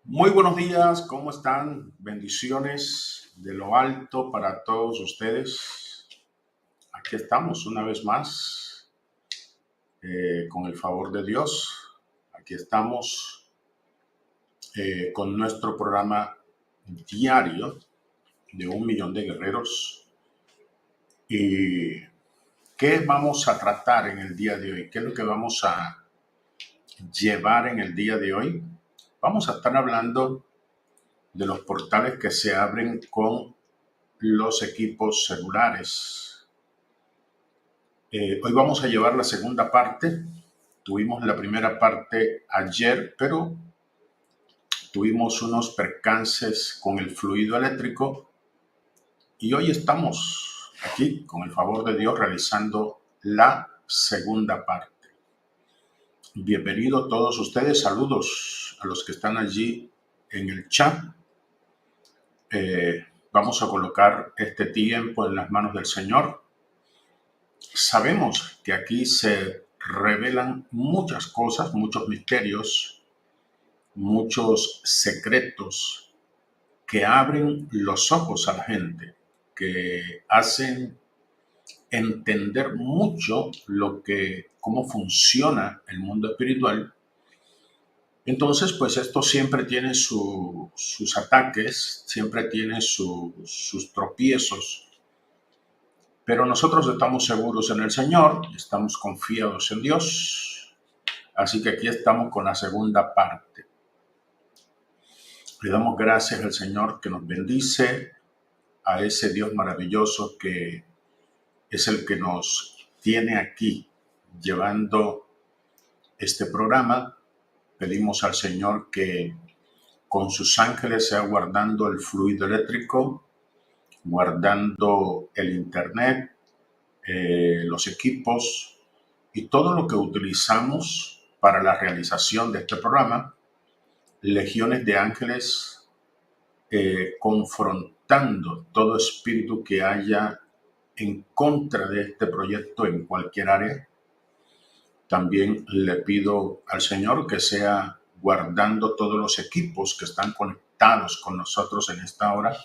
Muy buenos días, ¿cómo están? Bendiciones de lo alto para todos ustedes. Aquí estamos una vez más, con el favor de Dios. Aquí estamos con nuestro programa diario de 1 millón de guerreros. ¿Y qué vamos a tratar en el día de hoy? ¿Qué es lo que vamos a llevar en el día de hoy? Vamos a estar hablando de los portales que se abren con los equipos celulares. Hoy vamos a llevar la segunda parte. Tuvimos la primera parte ayer, pero tuvimos unos percances con el fluido eléctrico y hoy estamos aquí, con el favor de Dios, realizando la segunda parte. Bienvenidos todos ustedes, saludos a los que están allí en el chat. Vamos a colocar este tiempo en las manos del Señor. Sabemos que aquí se revelan muchas cosas, muchos misterios, muchos secretos que abren los ojos a la gente, que hacen entender mucho cómo funciona el mundo espiritual. Entonces, pues esto siempre tiene sus ataques, siempre tiene sus tropiezos. Pero nosotros estamos seguros en el Señor, estamos confiados en Dios. Así que aquí estamos con la segunda parte. Le damos gracias al Señor que nos bendice, a ese Dios maravilloso que es el que nos tiene aquí llevando este programa. Pedimos al Señor que con sus ángeles sea guardando el fluido eléctrico, guardando el internet, los equipos y todo lo que utilizamos para la realización de este programa. Legiones de ángeles confrontando todo espíritu que haya en contra de este proyecto en cualquier área. También le pido al Señor que sea guardando todos los equipos que están conectados con nosotros en esta hora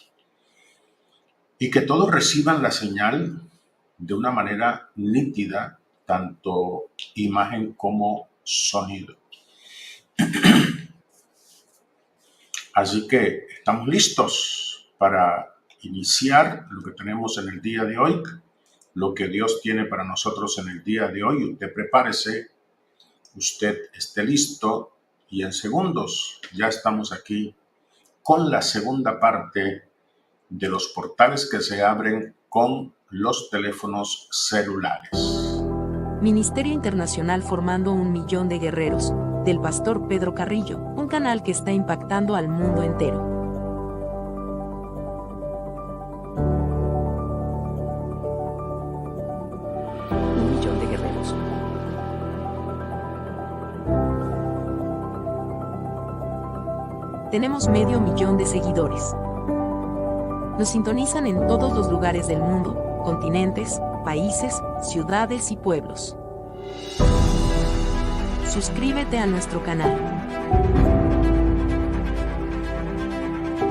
y que todos reciban la señal de una manera nítida, tanto imagen como sonido. Así que estamos listos para iniciar lo que tenemos en el día de hoy, lo que Dios tiene para nosotros en el día de hoy. Usted prepárese, usted esté listo y en segundos ya estamos aquí con la segunda parte de los portales que se abren con los teléfonos celulares. Ministerio Internacional Formando 1 Millón de Guerreros, del Pastor Pedro Carrillo, un canal que está impactando al mundo entero. 1 millón de guerreros. Tenemos 500.000 de seguidores. Nos sintonizan en todos los lugares del mundo, continentes, países, ciudades y pueblos. Suscríbete a nuestro canal.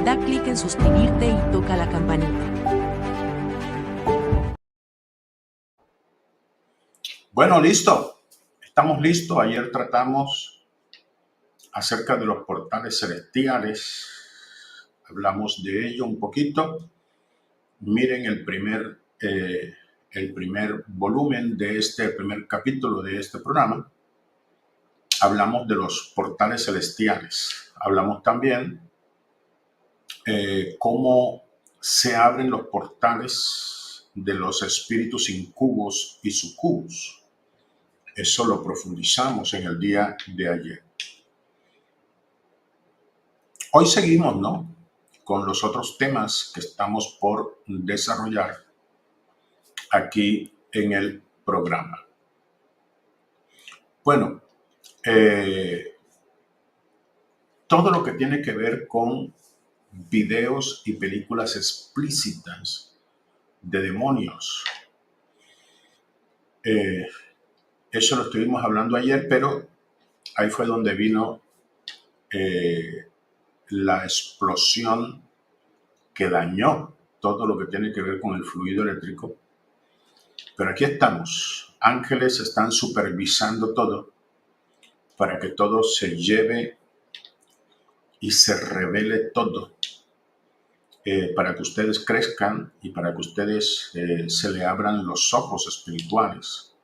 Da clic en suscribirte y toca la campanita. Bueno, listo. Estamos listos. Ayer tratamos acerca de los portales celestiales. Hablamos de ello un poquito. Miren el primer volumen de el primer capítulo de este programa. Hablamos de los portales celestiales. Hablamos también cómo se abren los portales de los espíritus incubos y sucubos. Eso lo profundizamos en el día de ayer. Hoy seguimos, ¿no?, con los otros temas que estamos por desarrollar aquí en el programa. Bueno, todo lo que tiene que ver con videos y películas explícitas de demonios. Eso lo estuvimos hablando ayer, pero ahí fue donde vino la explosión que dañó todo lo que tiene que ver con el fluido eléctrico. Pero aquí estamos. Ángeles están supervisando todo para que todo se lleve y se revele todo, para que ustedes crezcan y para que ustedes se le abran los ojos espirituales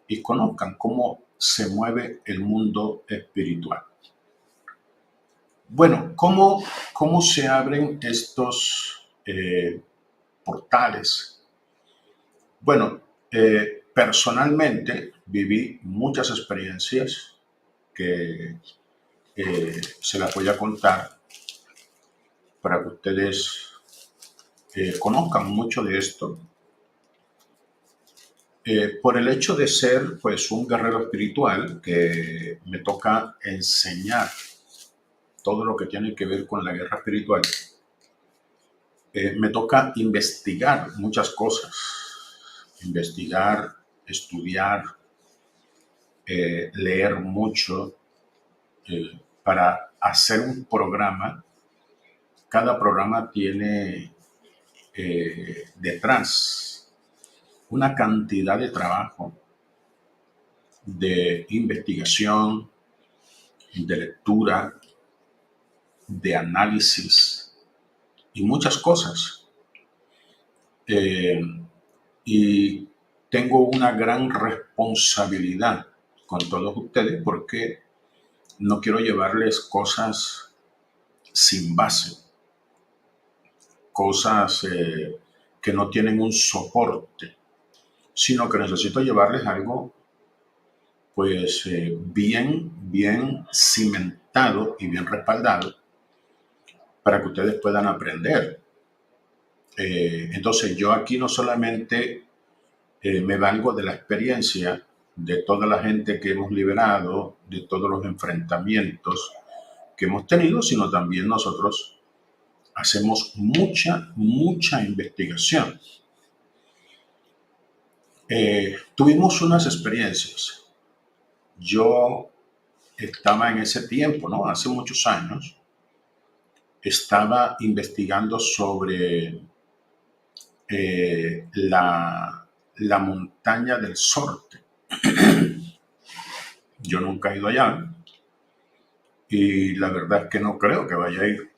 y conozcan cómo se mueve el mundo espiritual. Bueno, ¿cómo se abren estos portales? Bueno, personalmente viví muchas experiencias que se las voy a contar para que ustedes conozcan mucho de esto. Por el hecho de ser pues un guerrero espiritual, que me toca enseñar todo lo que tiene que ver con la guerra espiritual, me toca investigar muchas cosas, investigar, estudiar, leer mucho, para hacer un programa. Cada programa tiene detrás una cantidad de trabajo, de investigación, de lectura, de análisis y muchas cosas. Y tengo una gran responsabilidad con todos ustedes porque no quiero llevarles cosas sin base, cosas que no tienen un soporte, sino que necesito llevarles algo pues bien cimentado y bien respaldado para que ustedes puedan aprender. Entonces yo aquí no solamente me valgo de la experiencia de toda la gente que hemos liberado, de todos los enfrentamientos que hemos tenido, sino también nosotros hacemos mucha investigación. Tuvimos unas experiencias. Yo estaba en ese tiempo, ¿no? Hace muchos años, estaba investigando sobre la montaña del Sorte. Yo nunca he ido allá y la verdad es que no creo que vaya a ir.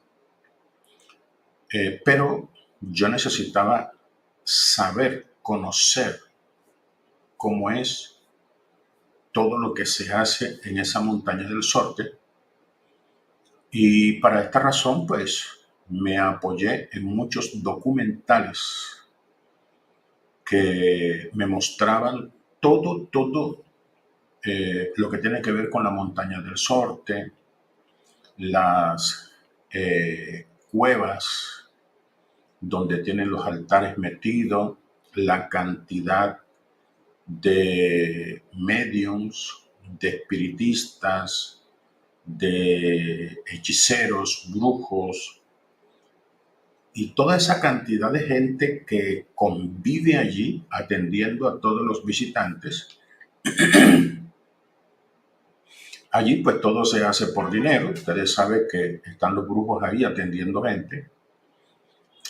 Pero yo necesitaba saber, conocer cómo es todo lo que se hace en esa montaña del Sorte. Y para esta razón, pues, me apoyé en muchos documentales que me mostraban todo lo que tiene que ver con la montaña del Sorte, las cuevas donde tienen los altares metidos, la cantidad de mediums, de espiritistas, de hechiceros, brujos y toda esa cantidad de gente que convive allí atendiendo a todos los visitantes. Allí pues todo se hace por dinero. Ustedes saben que están los brujos ahí atendiendo gente.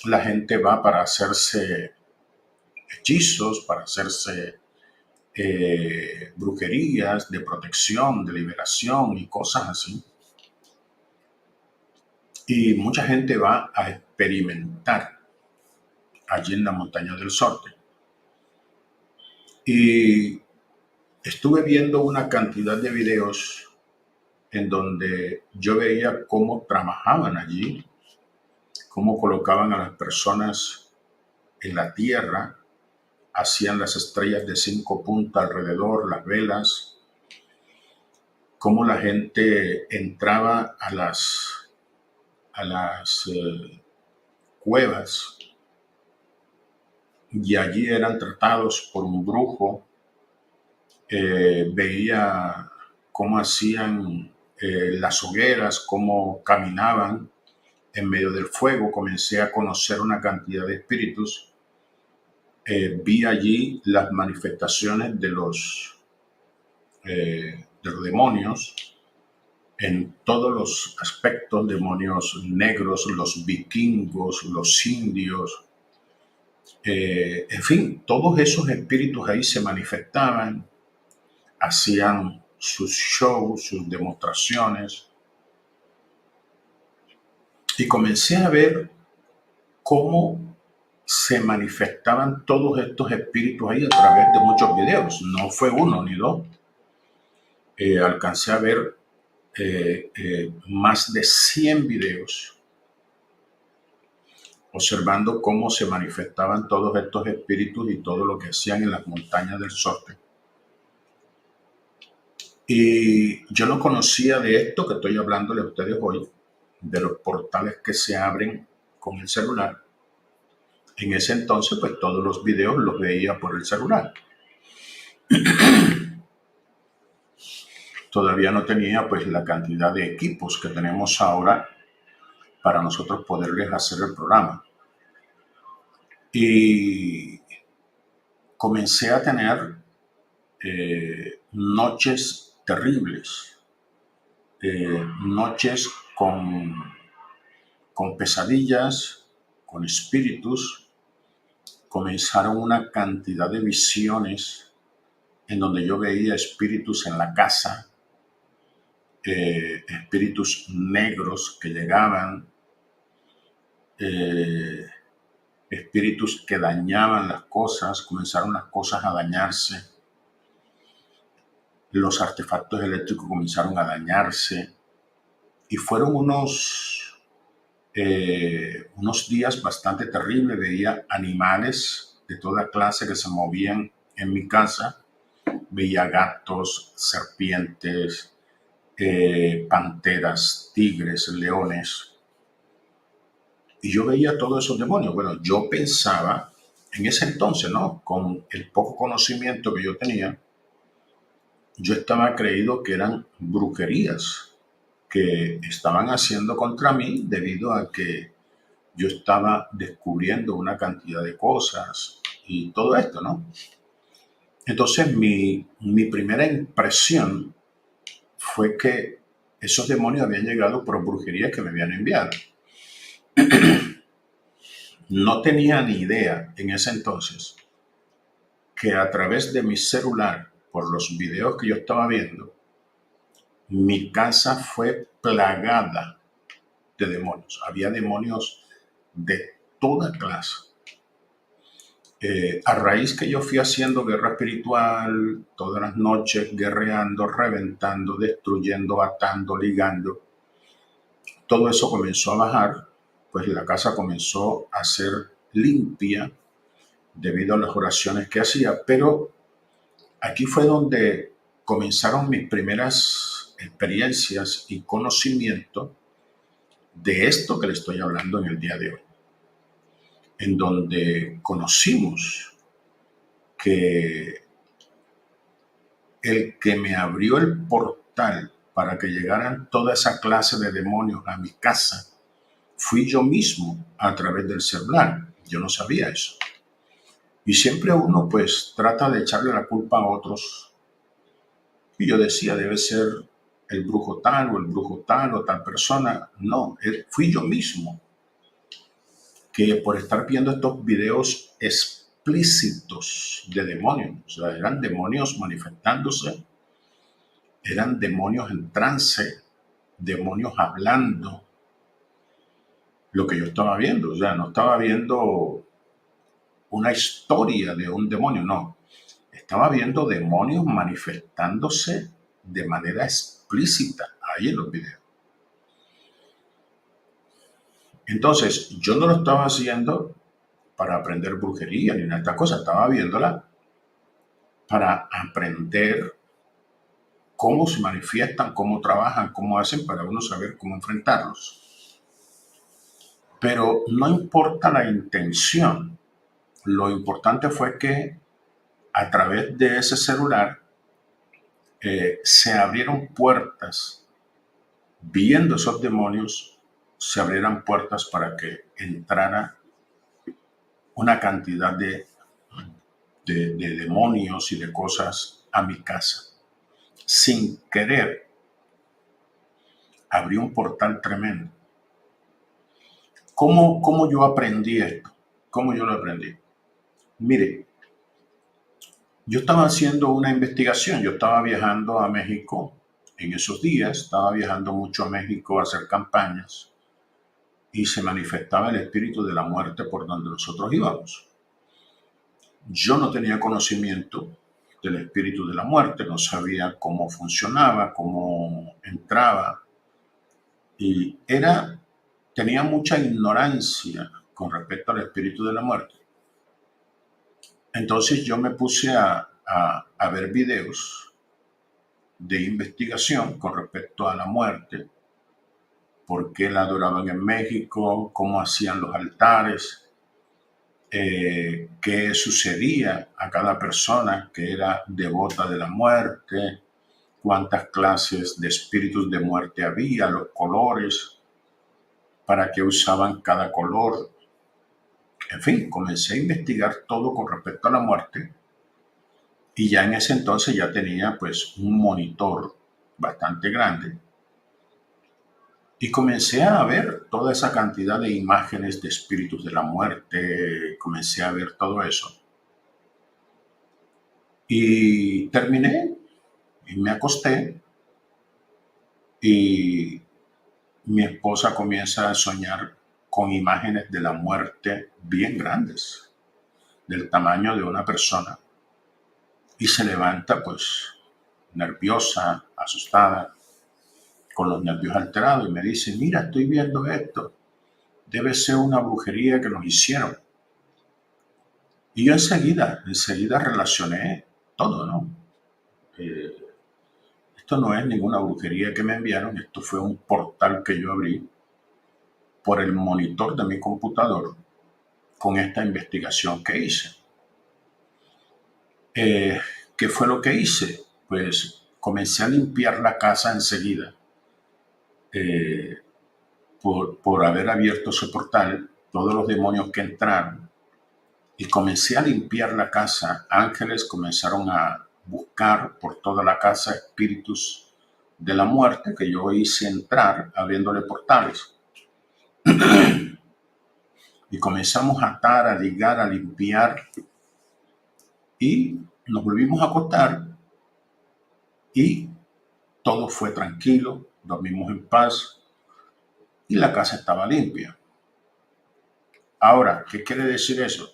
La gente va para hacerse hechizos, para hacerse brujerías de protección, de liberación y cosas así. Y mucha gente va a experimentar allí en la montaña del Sorte. Y estuve viendo una cantidad de videos en donde yo veía cómo trabajaban allí, cómo colocaban a las personas en la tierra, hacían las estrellas de 5 puntas alrededor, las velas, cómo la gente entraba a las cuevas y allí eran tratados por un brujo. Veía cómo hacían las hogueras, cómo caminaban en medio del fuego. Comencé a conocer una cantidad de espíritus. Vi allí las manifestaciones de los demonios. en todos los aspectos, demonios negros, los vikingos, los indios, en fin, todos esos espíritus ahí se manifestaban, hacían sus shows, sus demostraciones, y comencé a ver cómo se manifestaban todos estos espíritus ahí a través de muchos videos. No fue uno ni dos. Alcancé a ver más de 100 videos observando cómo se manifestaban todos estos espíritus y todo lo que hacían en las montañas del Sorte. Y yo no conocía de esto que estoy hablándole a ustedes hoy, de los portales que se abren con el celular. En ese entonces, pues todos los videos los veía por el celular. Todavía no tenía pues la cantidad de equipos que tenemos ahora para nosotros poderles hacer el programa. Y comencé a tener noches terribles, noches con pesadillas, con espíritus. Comenzaron una cantidad de visiones en donde yo veía espíritus en la casa, espíritus negros que llegaban, espíritus que dañaban las cosas, comenzaron las cosas a dañarse, los artefactos eléctricos comenzaron a dañarse, y fueron unos días bastante terribles. Veía animales de toda clase que se movían en mi casa, veía gatos, serpientes, panteras, tigres, leones, y yo veía todos esos demonios. Bueno, yo pensaba en ese entonces, ¿no? Con el poco conocimiento que yo tenía, yo estaba creído que eran brujerías que estaban haciendo contra mí debido a que yo estaba descubriendo una cantidad de cosas y todo esto, ¿no? Entonces mi primera impresión fue que esos demonios habían llegado por brujerías que me habían enviado. No tenía ni idea en ese entonces que a través de mi celular, por los videos que yo estaba viendo, mi casa fue plagada de demonios. Había demonios de toda clase. A raíz que yo fui haciendo guerra espiritual, todas las noches guerreando, reventando, destruyendo, atando, ligando, todo eso comenzó a bajar, pues la casa comenzó a ser limpia debido a las oraciones que hacía. Pero aquí fue donde comenzaron mis primeras experiencias y conocimiento de esto que le estoy hablando en el día de hoy, en donde conocimos que el que me abrió el portal para que llegaran toda esa clase de demonios a mi casa fui yo mismo a través del celular. Yo no sabía eso. Y siempre uno pues trata de echarle la culpa a otros. Y yo decía, debe ser el brujo tal o el brujo tal o tal persona. No, fui yo mismo que por estar viendo estos videos explícitos de demonios, o sea, eran demonios manifestándose, eran demonios en trance, demonios hablando, lo que yo estaba viendo. O sea, no estaba viendo una historia de un demonio, no. Estaba viendo demonios manifestándose de manera explícita ahí en los videos. Entonces, yo no lo estaba haciendo para aprender brujería ni nada de estas cosas, estaba viéndola para aprender cómo se manifiestan, cómo trabajan, cómo hacen, para uno saber cómo enfrentarlos. Pero no importa la intención, lo importante fue que a través de ese celular se abrieron puertas, viendo esos demonios, se abrieran puertas para que entrara una cantidad de demonios y de cosas a mi casa, sin querer. abrió un portal tremendo. ¿Cómo yo aprendí esto? ¿Cómo yo lo aprendí? Mire, yo estaba haciendo una investigación, yo estaba viajando a México en esos días, estaba viajando mucho a México a hacer campañas y se manifestaba el espíritu de la muerte por donde nosotros íbamos. Yo no tenía conocimiento del espíritu de la muerte, no sabía cómo funcionaba, cómo entraba y tenía mucha ignorancia con respecto al espíritu de la muerte. Entonces yo me puse a ver videos de investigación con respecto a la muerte, por qué la adoraban en México, cómo hacían los altares, qué sucedía a cada persona que era devota de la muerte, cuántas clases de espíritus de muerte había, los colores, para qué usaban cada color. En fin, comencé a investigar todo con respecto a la muerte y ya en ese entonces ya tenía pues un monitor bastante grande y comencé a ver toda esa cantidad de imágenes de espíritus de la muerte, comencé a ver todo eso. Y terminé y me acosté y mi esposa comienza a soñar con imágenes de la muerte bien grandes, del tamaño de una persona. Y se levanta pues nerviosa, asustada, con los nervios alterados y me dice, mira, estoy viendo esto, debe ser una brujería que nos hicieron. Y yo enseguida relacioné todo, ¿no? Esto no es ninguna brujería que me enviaron, esto fue un portal que yo abrí por el monitor de mi computador con esta investigación que hice. ¿Qué fue lo que hice? Pues comencé a limpiar la casa enseguida. Por haber abierto ese portal, todos los demonios que entraron, y comencé a limpiar la casa. Ángeles comenzaron a buscar por toda la casa espíritus de la muerte que yo hice entrar abriéndole portales. Y comenzamos a atar, a ligar, a limpiar y nos volvimos a acostar y todo fue tranquilo, dormimos en paz y la casa estaba limpia. Ahora, ¿qué quiere decir eso?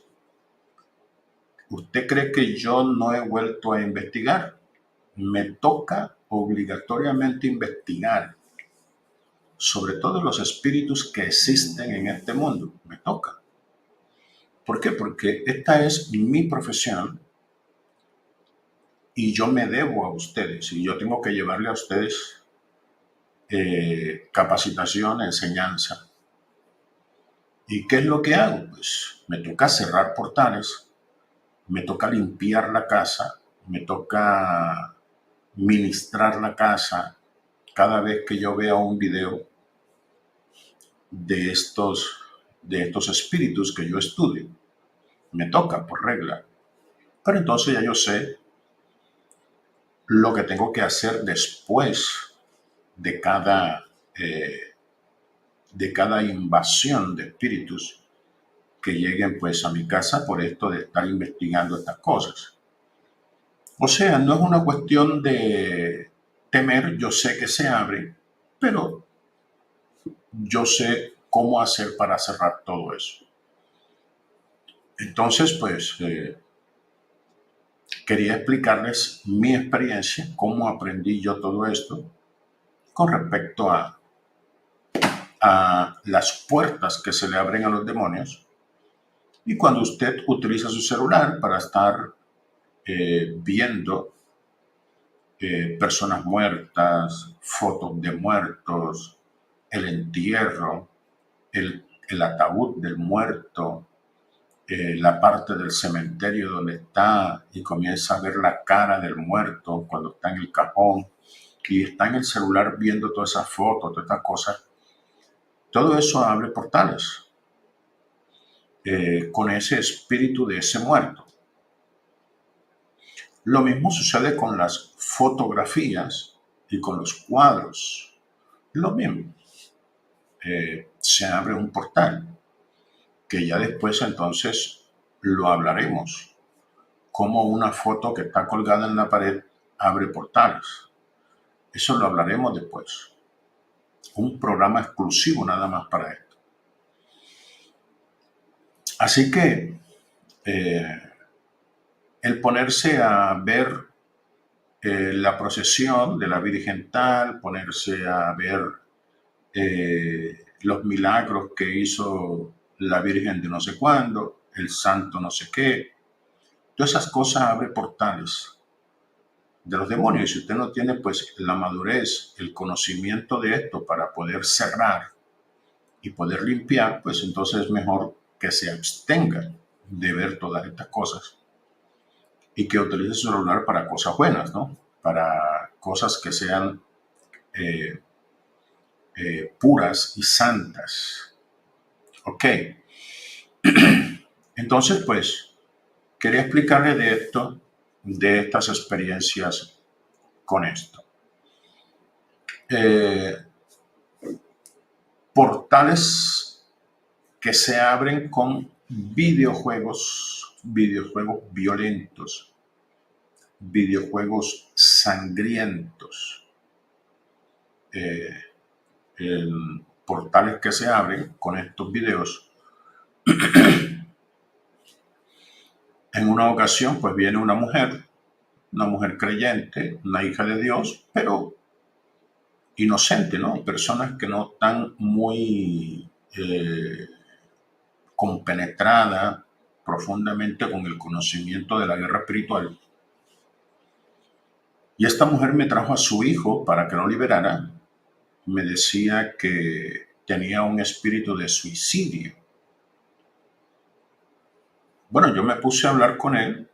¿Usted cree que yo no he vuelto a investigar? Me toca obligatoriamente investigar sobre todos los espíritus que existen en este mundo. Me toca. ¿Por qué? Porque esta es mi profesión y yo me debo a ustedes y yo tengo que llevarle a ustedes capacitación, enseñanza. ¿Y qué es lo que hago? Pues me toca cerrar portales, me toca limpiar la casa, me toca ministrar la casa cada vez que yo vea un video de estos espíritus que yo estudio. Me toca por regla. Pero entonces ya yo sé lo que tengo que hacer después de cada invasión de espíritus que lleguen pues a mi casa por esto de estar investigando estas cosas. O sea, no es una cuestión de temer, yo sé que se abre, pero yo sé cómo hacer para cerrar todo eso. Entonces, pues, quería explicarles mi experiencia, cómo aprendí yo todo esto con respecto a las puertas que se le abren a los demonios. Y cuando usted utiliza su celular para estar viendo personas muertas, fotos de muertos, el entierro, el ataúd del muerto, la parte del cementerio donde está y comienza a ver la cara del muerto cuando está en el cajón y está en el celular viendo todas esas fotos, todas estas cosas, todo eso abre portales con ese espíritu de ese muerto. Lo mismo sucede con las fotografías y con los cuadros. lo mismo. Se abre un portal, que ya después entonces lo hablaremos. Como una foto que está colgada en la pared abre portales. Eso lo hablaremos después. Un programa exclusivo nada más para esto. Así que el ponerse a ver la procesión de la Virgen tal, ponerse a ver los milagros que hizo la Virgen de no sé cuándo, el santo no sé qué, todas esas cosas abren portales de los demonios. Y si usted no tiene pues la madurez, el conocimiento de esto para poder cerrar y poder limpiar, pues entonces es mejor que se abstenga de ver todas estas cosas y que utilice su celular para cosas buenas, ¿no? Para cosas que sean puras y santas. Ok. Entonces, pues, quería explicarle de esto, de estas experiencias con esto. Portales que se abren con videojuegos violentos, videojuegos sangrientos, portales que se abren con estos videos. En una ocasión, pues viene una mujer creyente, una hija de Dios, pero inocente, ¿no? Personas que no están muy compenetradas profundamente con el conocimiento de la guerra espiritual. Y esta mujer me trajo a su hijo para que lo liberara. Me decía que tenía un espíritu de suicidio. Bueno, yo me puse a hablar con él,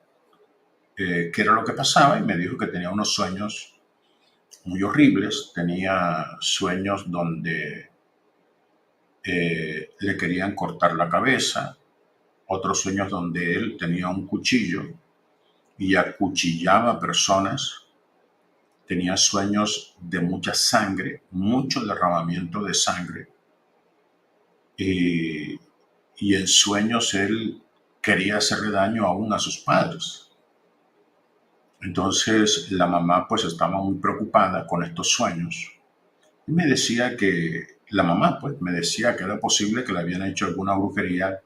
qué era lo que pasaba, y me dijo que tenía unos sueños muy horribles. Tenía sueños donde le querían cortar la cabeza, otros sueños donde él tenía un cuchillo y acuchillaba personas. Tenía sueños de mucha sangre, mucho derramamiento de sangre. Y en sueños él quería hacerle daño aún a sus padres. Entonces la mamá pues estaba muy preocupada con estos sueños. Y me decía que, la mamá pues me decía que era posible que le habían hecho alguna brujería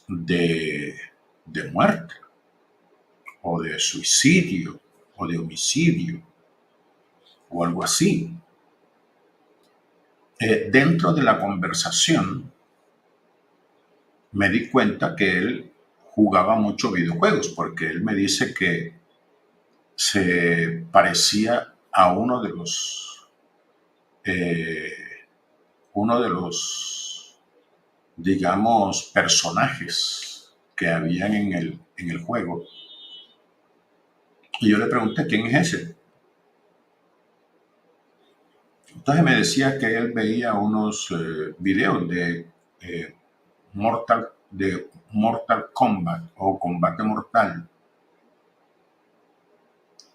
de muerte, o de suicidio, o de homicidio, o algo así. Dentro de la conversación me di cuenta que él jugaba mucho videojuegos, porque él me dice que se parecía a uno de los digamos, personajes que habían en el juego. Y yo le pregunté, ¿quién es ese? Entonces me decía que él veía unos videos de Mortal Kombat o Combate Mortal,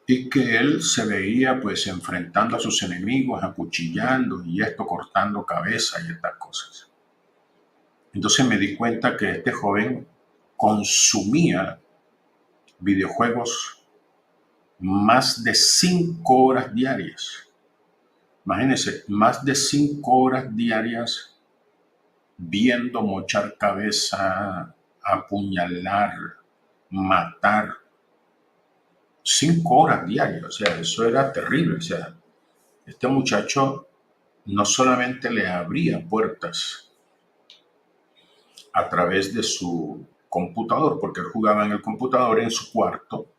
y que él se veía pues enfrentando a sus enemigos, acuchillando y esto, cortando cabeza y estas cosas. Entonces me di cuenta que este joven consumía videojuegos más de 5 horas diarias. Imagínense, más de 5 horas diarias viendo mochar cabeza, apuñalar, matar. 5 horas diarias, o sea, eso era terrible. O sea, este muchacho no solamente le abría puertas a través de su computador, porque él jugaba en el computador en su cuarto,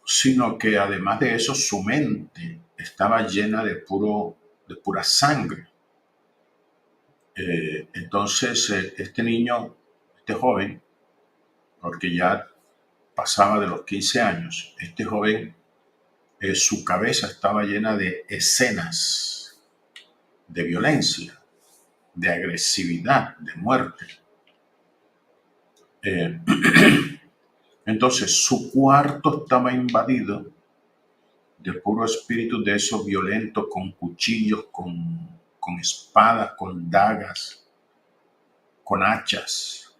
sino que además de eso su mente estaba llena de pura sangre. Entonces este niño, este joven, porque ya pasaba de los 15 años, este joven, su cabeza estaba llena de escenas de violencia, de agresividad, de muerte. Entonces su cuarto estaba invadido de puro espíritu de esos violentos, con cuchillos, con espadas, con dagas, con hachas.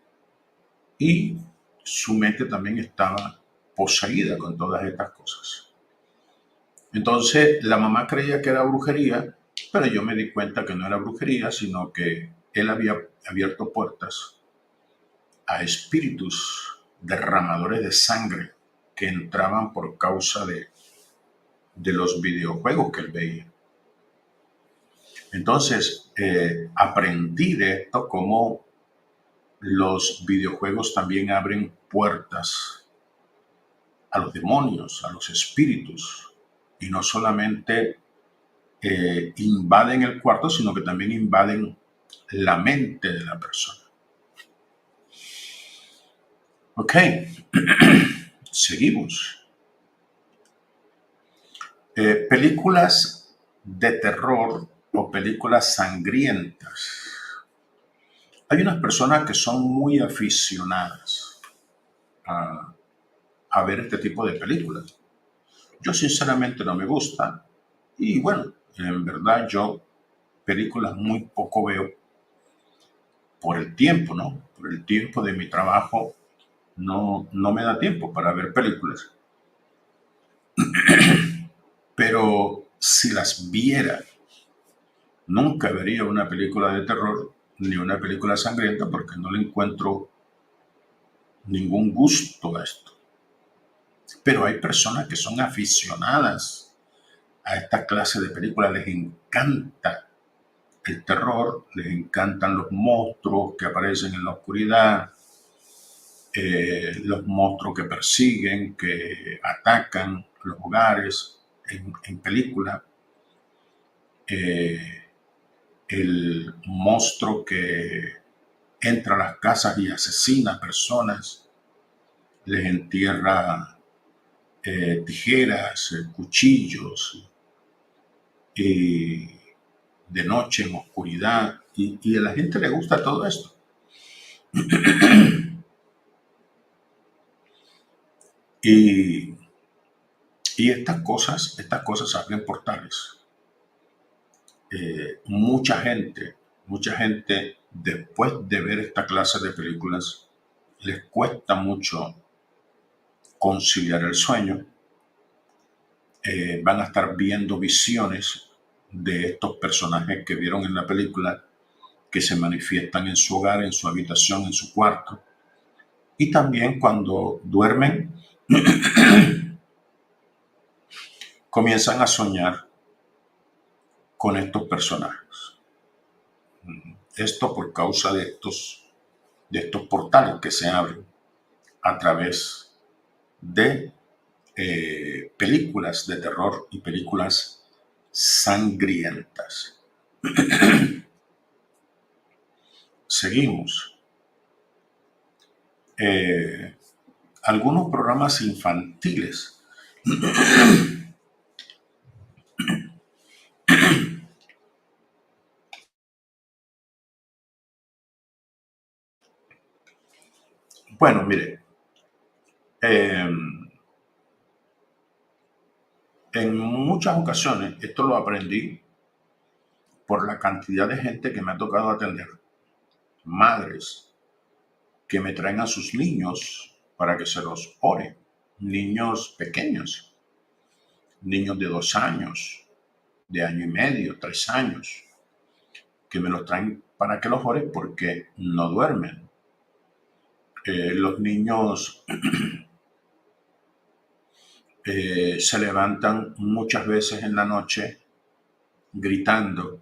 Y su mente también estaba poseída con todas estas cosas. Entonces la mamá creía que era brujería, pero yo me di cuenta que no era brujería, sino que él había abierto puertas a espíritus derramadores de sangre que entraban por causa de los videojuegos que él veía. Entonces aprendí de esto cómo los videojuegos también abren puertas a los demonios, a los espíritus, y no solamente invaden el cuarto, sino que también invaden la mente de la persona. Ok, seguimos. Películas de terror o películas sangrientas. Hay unas personas que son muy aficionadas a ver este tipo de películas. Yo sinceramente no me gusta y bueno, en verdad yo películas muy poco veo por el tiempo, ¿no? Por el tiempo de mi trabajo no me da tiempo para ver películas. Pero si las viera, nunca vería una película de terror ni una película sangrienta porque no le encuentro ningún gusto a esto. Pero hay personas que son aficionadas a esta clase de películas, les encanta el terror, les encantan los monstruos que aparecen en la oscuridad, los monstruos que persiguen, que atacan los hogares en película, el monstruo que entra a las casas y asesina personas, les entierra tijeras, cuchillos, de noche en oscuridad, y a la gente le gusta todo esto. Y estas cosas abren portales. Mucha gente, después de ver esta clase de películas, les cuesta mucho conciliar el sueño. Van a estar viendo visiones de estos personajes que vieron en la película, que se manifiestan en su hogar, en su habitación, en su cuarto. Y también cuando duermen, comienzan a soñar con estos personajes. Esto por causa de estos portales que se abren a través de películas de terror y películas sangrientas. Seguimos. Algunos programas infantiles bueno, mire, en muchas ocasiones esto lo aprendí por la cantidad de gente que me ha tocado atender. Madres que me traen a sus niños para que se los ore. Niños pequeños, niños de 2 años, de 1.5 años, 3 años, que me los traen para que los ore porque no duermen. Los niños se levantan muchas veces en la noche gritando,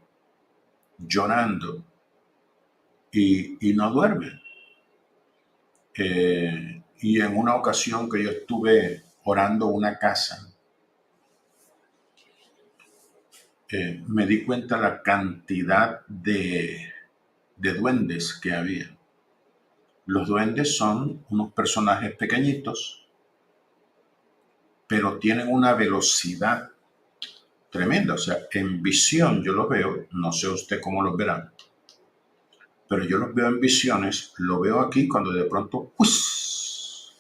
llorando y no duermen. Y en una ocasión que yo estuve orando una casa, me di cuenta la cantidad de duendes que había. Los duendes son unos personajes pequeñitos, pero tienen una velocidad tremenda. O sea, en visión yo los veo, no sé usted cómo los verá, pero yo los veo en visiones, lo veo aquí cuando de pronto, ¡pues!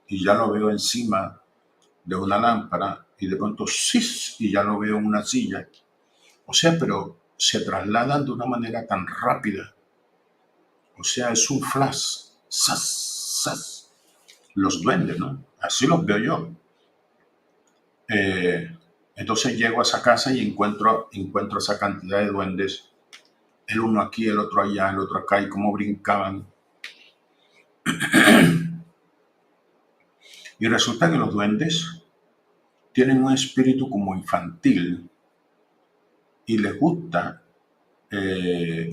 Y ya lo veo encima de una lámpara, y de pronto ¡sis! Y ya lo veo en una silla. O sea, pero se trasladan de una manera tan rápida. O sea, es un flash. ¡Sas! ¡Sas! Los duendes, ¿no? Así los veo yo. Entonces llego a esa casa y encuentro esa cantidad de duendes. El uno aquí, el otro allá, el otro acá, y cómo brincaban. Y resulta que los duendes tienen un espíritu como infantil y les gusta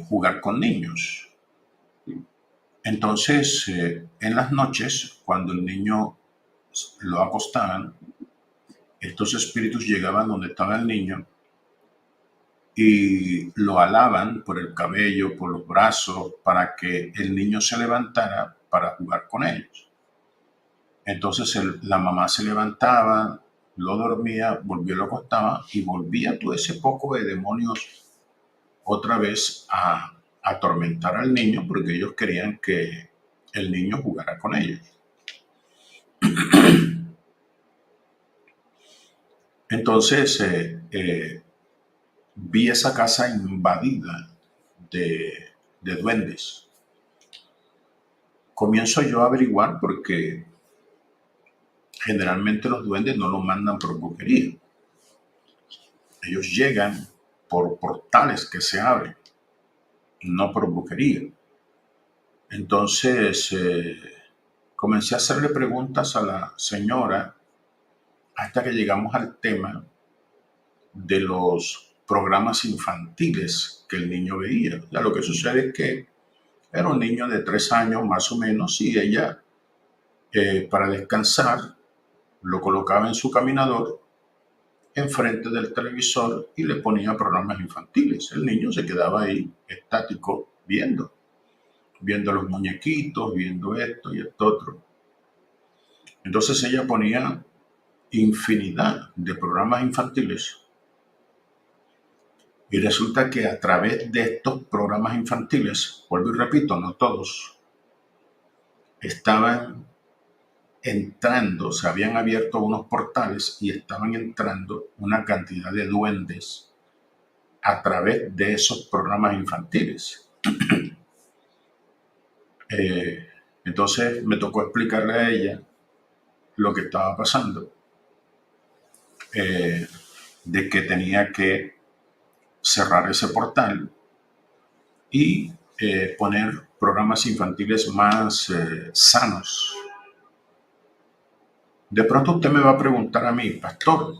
jugar con niños. Entonces, en las noches, cuando el niño lo acostaban, estos espíritus llegaban donde estaba el niño y lo alaban por el cabello, por los brazos, para que el niño se levantara para jugar con ellos. Entonces la mamá se levantaba, lo dormía, volvió, lo acostaba y volvía todo ese poco de demonios otra vez a atormentar al niño porque ellos querían que el niño jugara con ellos. Entonces vi esa casa invadida de duendes. Comienzo yo a averiguar porque generalmente los duendes no los mandan por brujería. Ellos llegan por portales que se abren, no por brujería. Entonces comencé a hacerle preguntas a la señora hasta que llegamos al tema de los programas infantiles que el niño veía. Ya lo que sucede es que era un niño de 3 años más o menos y ella para descansar lo colocaba en su caminador enfrente del televisor y le ponía programas infantiles. El niño se quedaba ahí estático viendo los muñequitos, viendo esto y esto otro. Entonces ella ponía infinidad de programas infantiles y resulta que a través de estos programas infantiles, vuelvo y repito, no todos, estaban entrando, se habían abierto unos portales y estaban entrando una cantidad de duendes a través de esos programas infantiles. Entonces me tocó explicarle a ella lo que estaba pasando, de que tenía que cerrar ese portal y poner programas infantiles más sanos. De pronto usted me va a preguntar a mí, pastor,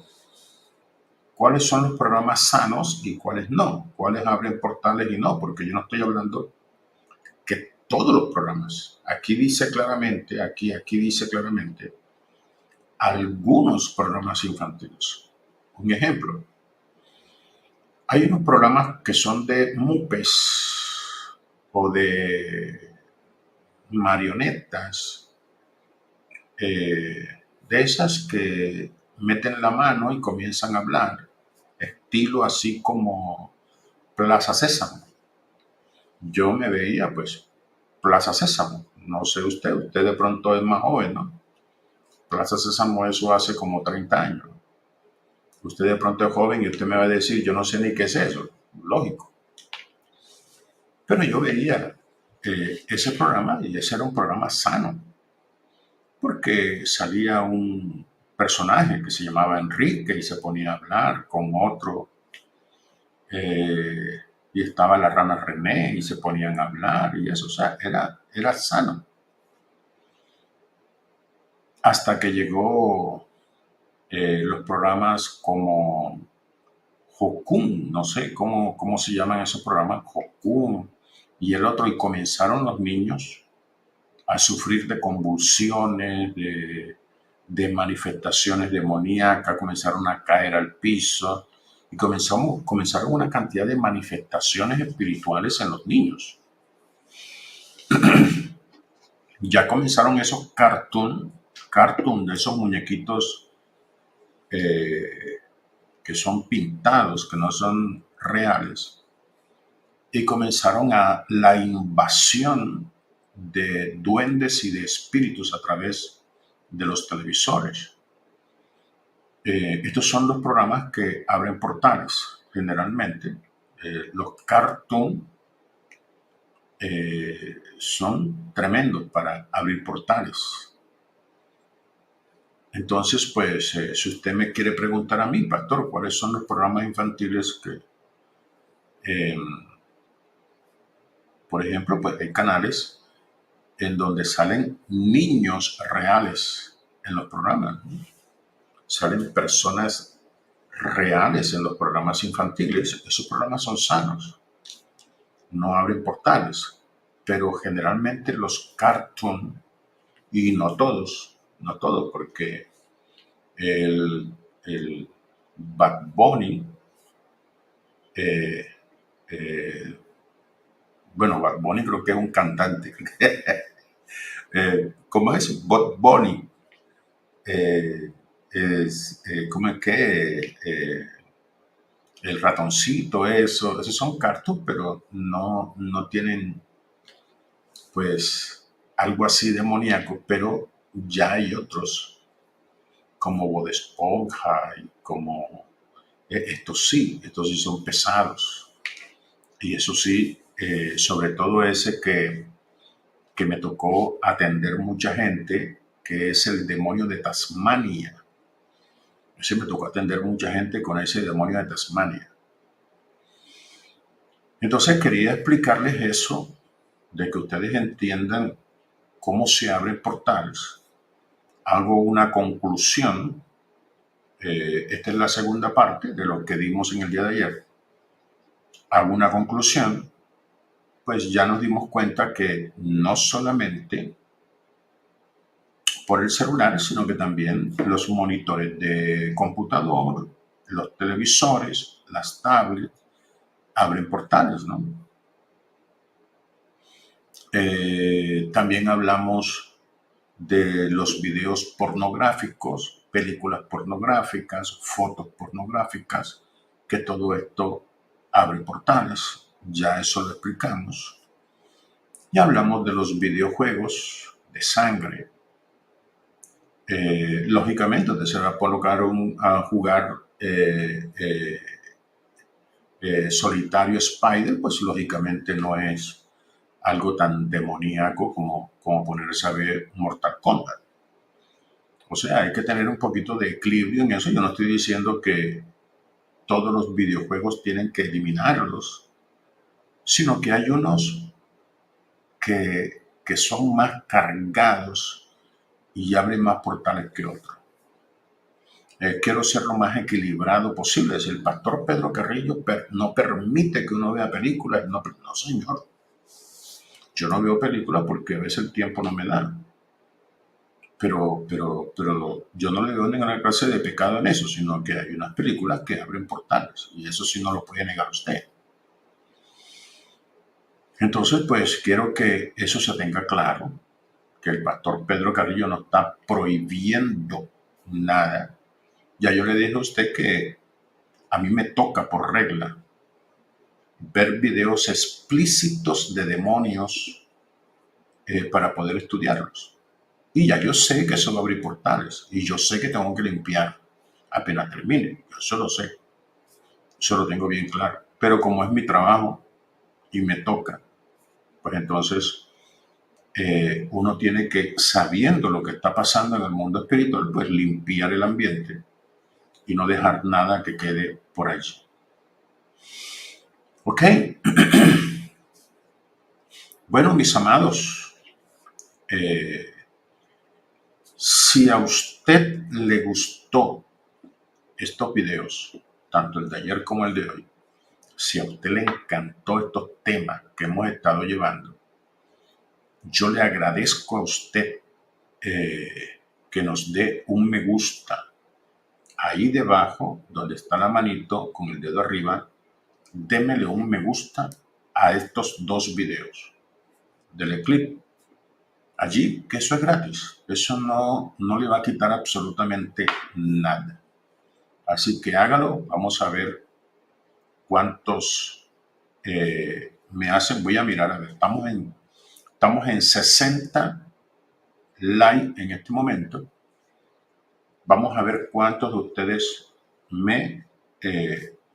¿cuáles son los programas sanos y cuáles no? ¿Cuáles abren portales y no? Porque yo no estoy hablando que todos los programas. Aquí dice claramente, aquí dice claramente, algunos programas infantiles. Un ejemplo, hay unos programas que son de mupes o de marionetas, de esas que meten la mano y comienzan a hablar, estilo así como Plaza Sésamo. Yo me veía pues Plaza Sésamo, no sé usted de pronto es más joven, ¿no? Plaza Sésamo, eso hace como 30 años. Usted de pronto es joven y usted me va a decir, yo no sé ni qué es eso, lógico. Pero yo veía ese programa y ese era un programa sano, porque salía un personaje que se llamaba Enrique y se ponía a hablar con otro, y estaba la rana René y se ponían a hablar y eso, o sea, era sano. Hasta que llegó los programas como Jokun, no sé cómo se llaman esos programas, Jokun y el otro, y comenzaron los niños a sufrir de convulsiones, de manifestaciones demoníacas, comenzaron a caer al piso y comenzaron una cantidad de manifestaciones espirituales en los niños. Ya comenzaron esos cartoon de esos muñequitos que son pintados, que no son reales, y comenzaron a la invasión de duendes y de espíritus a través de los televisores. Estos son los programas que abren portales, generalmente. Los cartoon son tremendos para abrir portales. Entonces, pues, si usted me quiere preguntar a mí, pastor, ¿cuáles son los programas infantiles que, eh, por ejemplo, pues hay canales en donde salen niños reales en los programas, ¿no? Salen personas reales en los programas infantiles. Esos programas son sanos, no abren portales, pero generalmente los cartoon, y no todos, porque el, el Bad Bunny, eh, eh, bueno, Bad Bunny creo que es un cantante. ¿Cómo es? Bad Bunny. ¿Cómo es que? El ratoncito, esos son cartoons, pero no tienen, pues, algo así demoníaco, pero ya hay otros, como Bob Esponja, y como, estos sí son pesados, y eso sí, sobre todo ese que me tocó atender mucha gente, que es el demonio de Tasmania. Ese me tocó atender mucha gente con ese demonio de Tasmania. Entonces quería explicarles eso, de que ustedes entiendan cómo se abren portales. Hago una conclusión. Esta es la segunda parte de lo que dimos en el día de ayer. Hago una conclusión. Pues ya nos dimos cuenta que no solamente por el celular, sino que también los monitores de computador, los televisores, las tablets, abren portales, ¿no? También hablamos de los videos pornográficos, películas pornográficas, fotos pornográficas, que todo esto abre portales. Ya eso lo explicamos. Y hablamos de los videojuegos de sangre. Lógicamente, usted se va a colocar a jugar solitario Spider, pues lógicamente no es algo tan demoníaco como ponerse a ver Mortal Kombat. O sea, hay que tener un poquito de equilibrio en eso. Yo no estoy diciendo que todos los videojuegos tienen que eliminarlos, sino que hay unos que son más cargados y abren más portales que otros. Quiero ser lo más equilibrado posible. Si el pastor Pedro Carrillo no permite que uno vea películas, no, no señor. Yo no veo películas porque a veces el tiempo no me da. Pero yo no le veo ninguna clase de pecado en eso, sino que hay unas películas que abren portales y eso sí no lo puede negar usted. Entonces, pues quiero que eso se tenga claro, que el pastor Pedro Carrillo no está prohibiendo nada. Ya yo le dije a usted que a mí me toca por regla ver videos explícitos de demonios para poder estudiarlos. Y ya yo sé que eso va a abrir portales y yo sé que tengo que limpiar apenas termine. Yo eso lo sé. Eso lo tengo bien claro. Pero como es mi trabajo y me toca, pues entonces uno tiene que, sabiendo lo que está pasando en el mundo espiritual, pues limpiar el ambiente y no dejar nada que quede por allí. ¿Ok? Bueno, mis amados, si a usted le gustó estos videos, tanto el de ayer como el de hoy, si a usted le encantó estos temas que hemos estado llevando, yo le agradezco a usted que nos dé un me gusta. Ahí debajo, donde está la manito con el dedo arriba, démele un me gusta a estos dos videos. Dele clic allí, que eso es gratis. Eso no le va a quitar absolutamente nada. Así que hágalo. Vamos a ver cuántos me hacen. Voy a mirar, a ver, estamos en 60 likes en este momento. Vamos a ver cuántos de ustedes me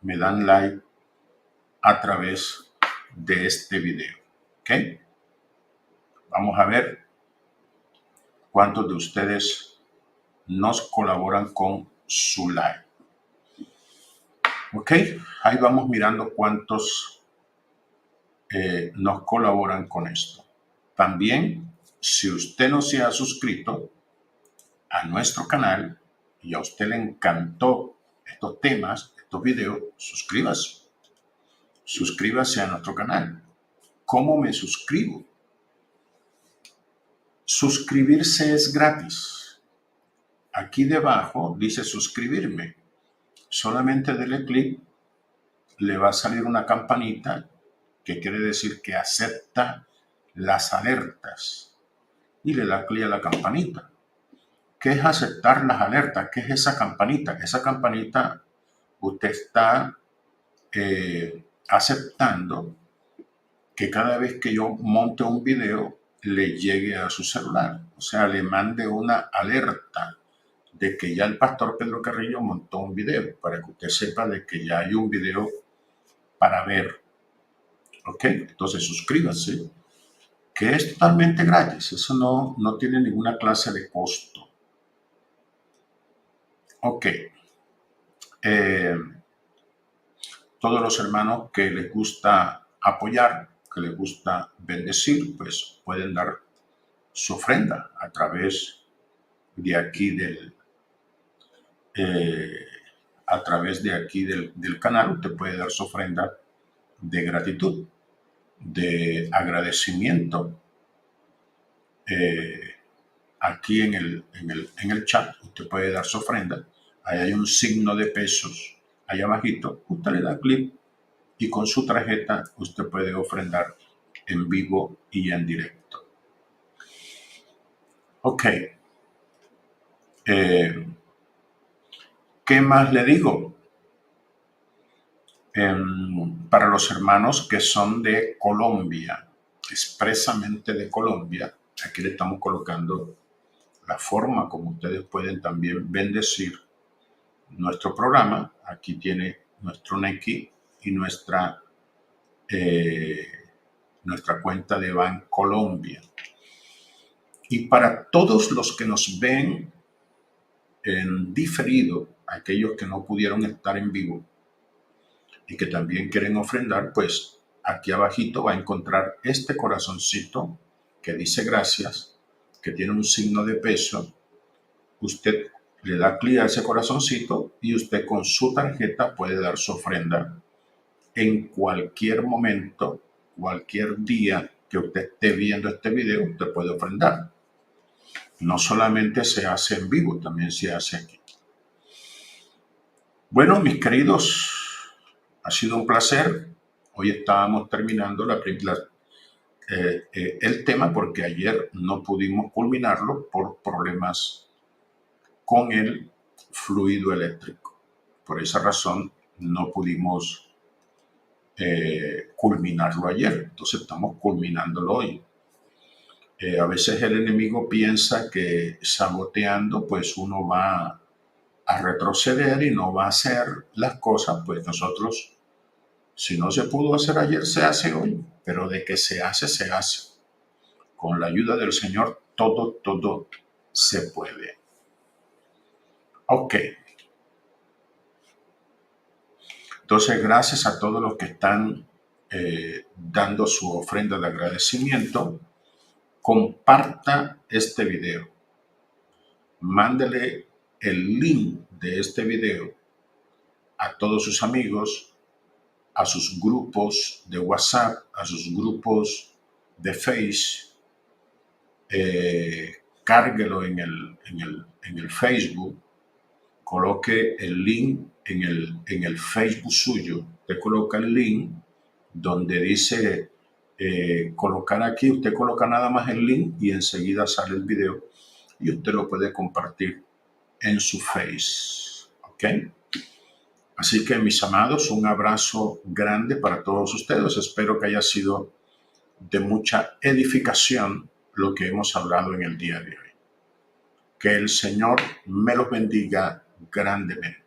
dan like a través de este video. ¿Ok? Vamos a ver cuántos de ustedes nos colaboran con su like. ¿Ok? Ahí vamos mirando cuántos nos colaboran con esto. También, si usted no se ha suscrito a nuestro canal y a usted le encantó estos temas, estos videos, suscríbase. Suscríbase a nuestro canal. ¿Cómo me suscribo? Suscribirse es gratis. Aquí debajo dice suscribirme. Solamente dele clic, le va a salir una campanita que quiere decir que acepta las alertas y le da clic a la campanita. ¿Qué es aceptar las alertas? ¿Qué es esa campanita? Esa campanita usted está aceptando que cada vez que yo monte un video le llegue a su celular. O sea, le mande una alerta de que ya el pastor Pedro Carrillo montó un video para que usted sepa de que ya hay un video para ver. ¿Ok? Entonces suscríbase, que es totalmente gratis. Eso no tiene ninguna clase de costo. Ok. Todos los hermanos que les gusta apoyar, que les gusta bendecir, pues pueden dar su ofrenda a través de aquí del canal. Usted puede dar su ofrenda de gratitud, de agradecimiento. Aquí en el chat usted puede dar su ofrenda. Ahí hay un signo de pesos. Ahí abajito usted le da clic y con su tarjeta usted puede ofrendar en vivo y en directo. Ok. ¿Qué más le digo? Para los hermanos que son de Colombia, expresamente de Colombia, aquí le estamos colocando la forma como ustedes pueden también bendecir nuestro programa. Aquí tiene nuestro Nequi y nuestra cuenta de Bancolombia. Y para todos los que nos ven en diferido, aquellos que no pudieron estar en vivo y que también quieren ofrendar, pues aquí abajito va a encontrar este corazoncito que dice gracias, que tiene un signo de peso. Usted le da clic a ese corazoncito y usted con su tarjeta puede dar su ofrenda en cualquier momento, cualquier día que usted esté viendo este video, usted puede ofrendar. No solamente se hace en vivo, también se hace aquí. Bueno, mis queridos, ha sido un placer. Hoy estábamos terminando el tema porque ayer no pudimos culminarlo por problemas con el fluido eléctrico. Por esa razón no pudimos culminarlo ayer. Entonces estamos culminándolo hoy. A veces el enemigo piensa que saboteando pues uno va a retroceder y no va a hacer las cosas. Pues nosotros, si no se pudo hacer ayer, se hace hoy. Pero de que se hace, se hace. Con la ayuda del Señor, todo se puede. Ok. Entonces, gracias a todos los que están dando su ofrenda de agradecimiento. Comparta este video. Mándele el link de este video a todos sus amigos, a sus grupos de WhatsApp, a sus grupos de Face. Cárguelo en el Facebook. Coloque el link en el Facebook suyo. Usted coloca el link donde dice colocar aquí. Usted coloca nada más el link y enseguida sale el video y usted lo puede compartir en su Face. ¿Ok? Así que, mis amados, un abrazo grande para todos ustedes. Espero que haya sido de mucha edificación lo que hemos hablado en el día de hoy. Que el Señor me los bendiga grandemente.